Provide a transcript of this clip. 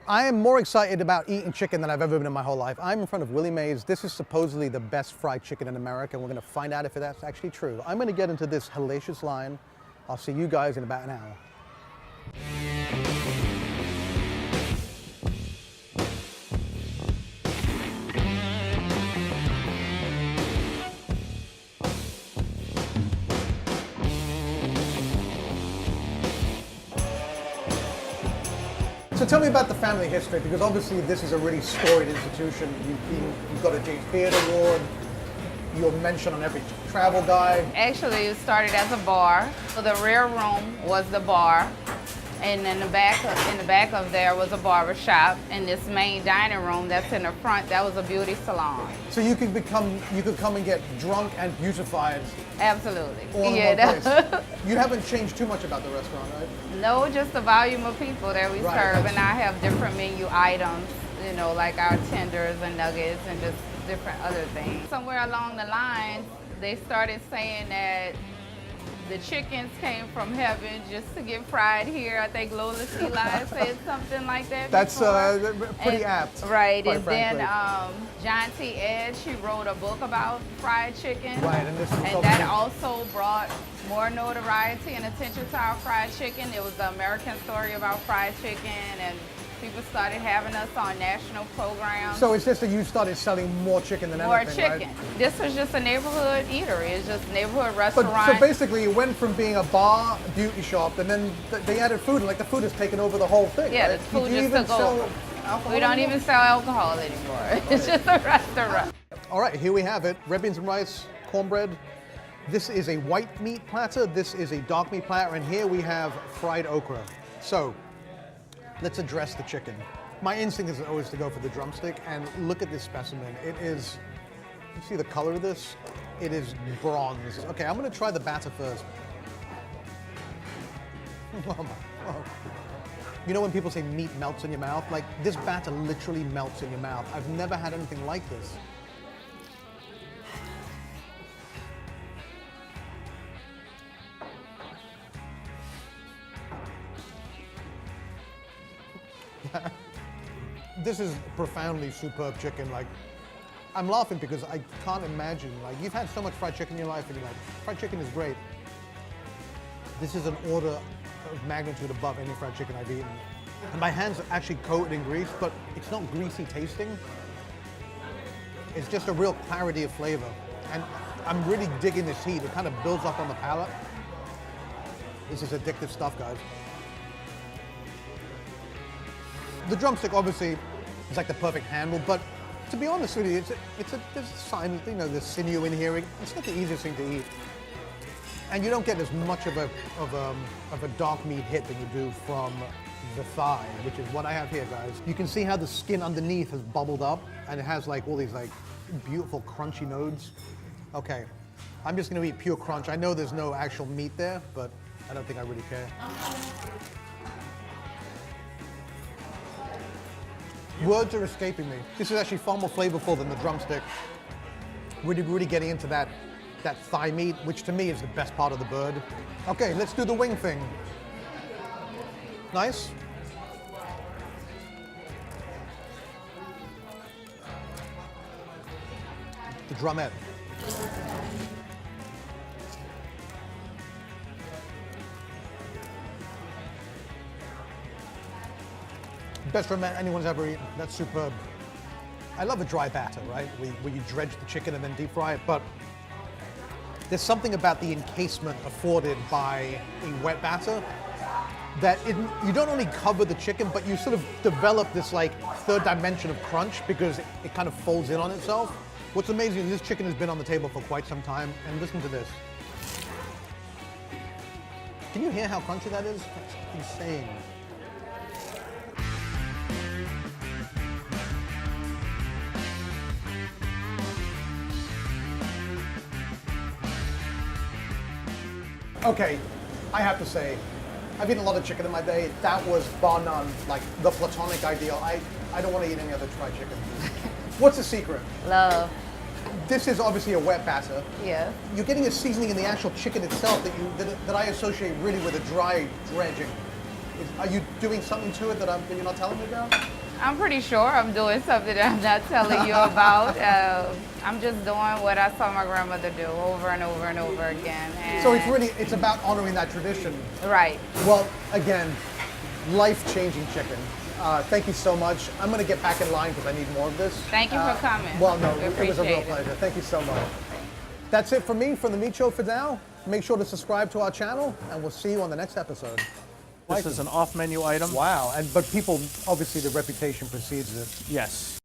I am more excited about eating chicken than I've ever been in my whole life. I'm in front of Willie Mae's. This is supposedly the best fried chicken in America, and we're gonna find out if that's actually true. I'm gonna get into this hellacious line. I'll see you guys in about an hour. So tell me about the family history, because obviously this is a really storied institution. You've got a James Beard Award. You're mentioned on every travel guide. Actually, it started as a bar. So the rear room was the bar, and in the back of there was a barber shop, and this main dining room that's in the front, that was a beauty salon. So you could come and get drunk and beautified. Absolutely. All in one place. You haven't changed too much about the restaurant, right? No, just the volume of people that we serve, and I have different menu items, you know, like our tenders and nuggets and just different other things. Somewhere along the line, they started saying that the chickens came from heaven just to get fried here. I think Lola Eli said something like that. That's pretty and, apt. Right, and frankly. then John T. Edge, he wrote a book about fried chicken. Right, and that also brought more notoriety and attention to our fried chicken. It was the American story about fried chicken, and people started having us on national programs. So it's just that you started selling more chicken than anything, More chicken. Right? This was just a neighborhood eatery. It's just a neighborhood restaurant. So basically you went from being a bar, beauty shop, and then they added food, and like the food has taken over the whole thing, Yeah, right? the food Do you just even took sell over. alcohol We don't anymore? even sell alcohol anymore. It's just a restaurant. All right, here we have it. Red beans and rice, cornbread. This is a white meat platter. This is a dark meat platter. And here we have fried okra. So let's address the chicken. My instinct is always to go for the drumstick, and look at this specimen. It is, you see the color of this? It is bronze. Okay, I'm gonna try the batter first. You know when people say meat melts in your mouth? Like, this batter literally melts in your mouth. I've never had anything like this. This is profoundly superb chicken. Like, I'm laughing because I can't imagine, like, you've had so much fried chicken in your life and you're like, fried chicken is great. This is an order of magnitude above any fried chicken I've eaten. And my hands are actually coated in grease, but it's not greasy tasting. It's just a real clarity of flavor. And I'm really digging this heat. It kind of builds up on the palate. This is addictive stuff, guys. The drumstick obviously is like the perfect handle, but to be honest with you, there's a sign, you know, there's sinew in here. It's not the easiest thing to eat, and you don't get as much of a dark meat hit than you do from the thigh, which is what I have here, guys. You can see how the skin underneath has bubbled up, and it has like all these like beautiful crunchy nodes. Okay, I'm just gonna eat pure crunch. I know there's no actual meat there, but I don't think I really care. Words are escaping me. This is actually far more flavorful than the drumstick. Really getting into that thigh meat, which to me is the best part of the bird. Okay, let's do the wing thing. Nice. The drumette. Best drumette anyone's ever eaten. That's superb. I love a dry batter, right? Where you dredge the chicken and then deep fry it, but there's something about the encasement afforded by a wet batter that you don't only cover the chicken, but you sort of develop this like third dimension of crunch because it kind of folds in on itself. What's amazing is this chicken has been on the table for quite some time, and listen to this. Can you hear how crunchy that is? It's insane. Okay, I have to say, I've eaten a lot of chicken in my day. That was bar none, like the platonic ideal. I don't want to eat any other fried chicken. What's the secret? Love. This is obviously a wet batter. Yeah. You're getting a seasoning in the actual chicken itself that I associate really with a dry dredging. Are you doing something to it that you're not telling me about? I'm pretty sure I'm doing something that I'm not telling you about. I'm just doing what I saw my grandmother do over and over and over again. And So it's about honoring that tradition. right. Well, again, life-changing chicken. Thank you so much. I'm going to get back in line because I need more of this. Thank you for coming. Well, no, We it was a real appreciate it. pleasure. Thank you so much. That's it for me from the Meat Show for now. Make sure to subscribe to our channel, and we'll see you on the next episode. This is an off-menu item. Wow, but people, obviously the reputation precedes it. Yes.